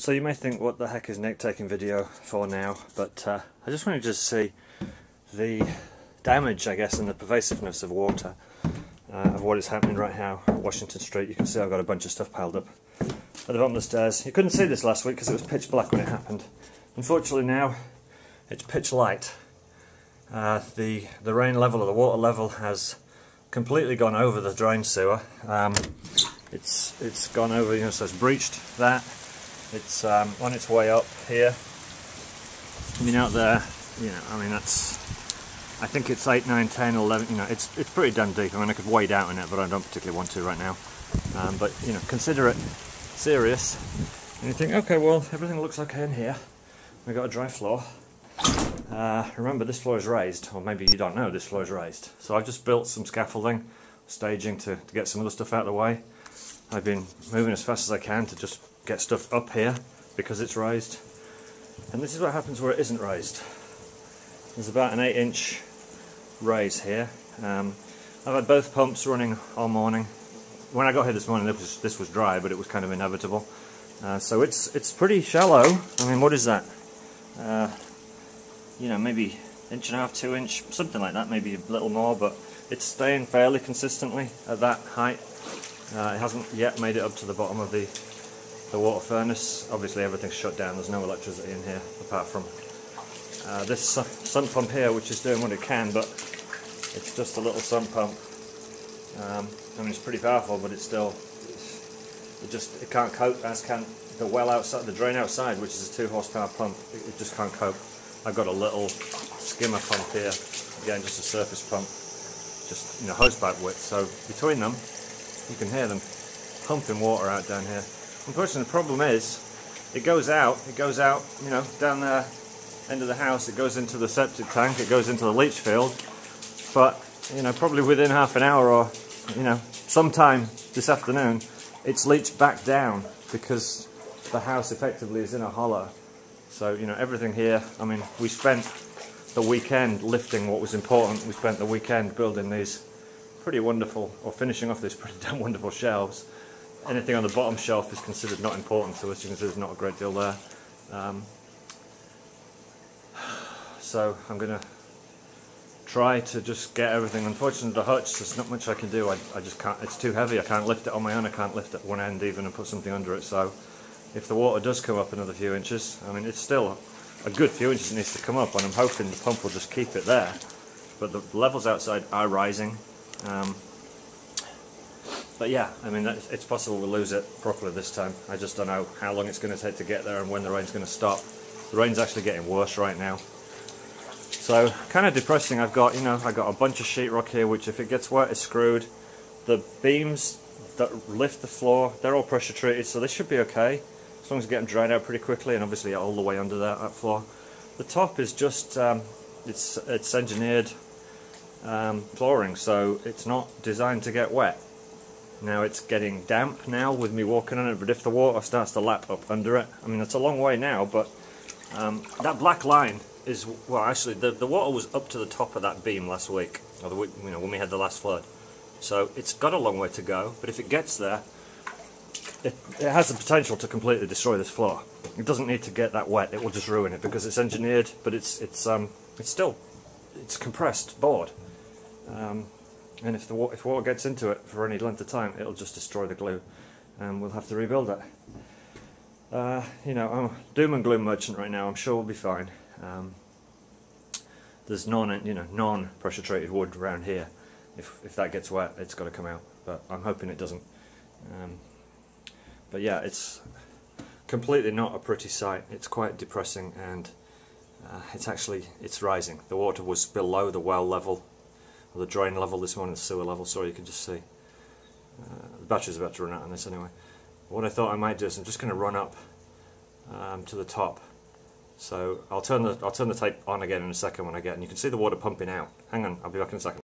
So you may think, what the heck is Nick taking video for now? But I just wanted to see the damage, I guess, and the pervasiveness of water, of what is happening right now at Washington Street. You can see I've got a bunch of stuff piled up at the bottom of the stairs. You couldn't see this last week because it was pitch black when it happened. Unfortunately now it's pitch light. The rain level, or the water level, has completely gone over the drain sewer. It's gone over, you know, so it's breached that. It's on its way up here. I mean, out there, you know, I mean, that's, I think it's 8, 9, 10, 11, you know, it's pretty damn deep. I mean, I could wade out in it, but I don't particularly want to right now. But, you know, consider it serious. And you think, okay, well, everything looks okay in here. We've got a dry floor. Remember, this floor is raised, or maybe you don't know, this floor is raised. So I've just built some scaffolding, staging to get some of the stuff out of the way. I've been moving as fast as I can to just get stuff up here because it's raised. And this is what happens where it isn't raised. There's about an 8-inch raise here. I've had both pumps running all morning. When I got here this morning, this was dry, but it was kind of inevitable. So it's pretty shallow. I mean, what is that? You know, maybe 1.5 to 2 inch, something like that, maybe a little more, but it's staying fairly consistently at that height. It hasn't yet made it up to the bottom of the water furnace. Obviously everything's shut down, there's no electricity in here apart from this sump pump here, which is doing what it can, but it's just a little sump pump. I mean, it's pretty powerful, but it's still, it can't cope, as can the well outside, the drain outside, which is a 2 horsepower pump. It just can't cope. I've got a little skimmer pump here, again just a surface pump, just, you know, hosepipe width. So between them, you can hear them pumping water out down here. Unfortunately, the problem is, it goes out, you know, down the end of the house, it goes into the septic tank, it goes into the leach field, but, you know, probably within half an hour or, you know, sometime this afternoon, it's leached back down because the house effectively is in a hollow. So, you know, everything here, I mean, we spent the weekend lifting what was important. We spent the weekend building these pretty wonderful, or finishing off these pretty damn wonderful shelves. Anything on the bottom shelf is considered not important to us. You can see there's not a great deal there. So I'm going to try to just get everything. Unfortunately, the hutch, there's not much I can do. I just can't, it's too heavy. I can't lift it on my own. I can't lift it one end even and put something under it. So if the water does come up another few inches, I mean, it's still a good few inches it needs to come up, and I'm hoping the pump will just keep it there. But the levels outside are rising. But yeah, I mean, it's possible we'll lose it properly this time. I just don't know how long it's going to take to get there and when the rain's going to stop. The rain's actually getting worse right now. So, kind of depressing. I've got, you know, I've got a bunch of sheetrock here, which if it gets wet is screwed. The beams that lift the floor, they're all pressure treated, so they should be okay, as long as you get them dried out pretty quickly, and obviously all the way under that floor. The top is just, it's engineered flooring, so it's not designed to get wet. Now it's getting damp now with me walking on it, but if the water starts to lap up under it, I mean, it's a long way now, but that black line is, well, actually the water was up to the top of that beam last week, or the week, you know, when we had the last flood. So it's got a long way to go, but if it gets there, it has the potential to completely destroy this floor. It doesn't need to get that wet, it will just ruin it, because it's engineered, but it's compressed board. And if water gets into it for any length of time, it'll just destroy the glue, and we'll have to rebuild it. You know, I'm a doom and gloom merchant right now. I'm sure we'll be fine. There's non-pressure treated wood around here. If that gets wet, it's got to come out. But I'm hoping it doesn't. But yeah, it's completely not a pretty sight. It's quite depressing, and it's rising. The water was below the well level, or the drain level this morning, the sewer level, sorry, you can just see. The battery's about to run out on this anyway. What I thought I might do is I'm just going to run up to the top. So I'll turn the tape on again in a second when I get, and you can see the water pumping out. Hang on, I'll be back in a second.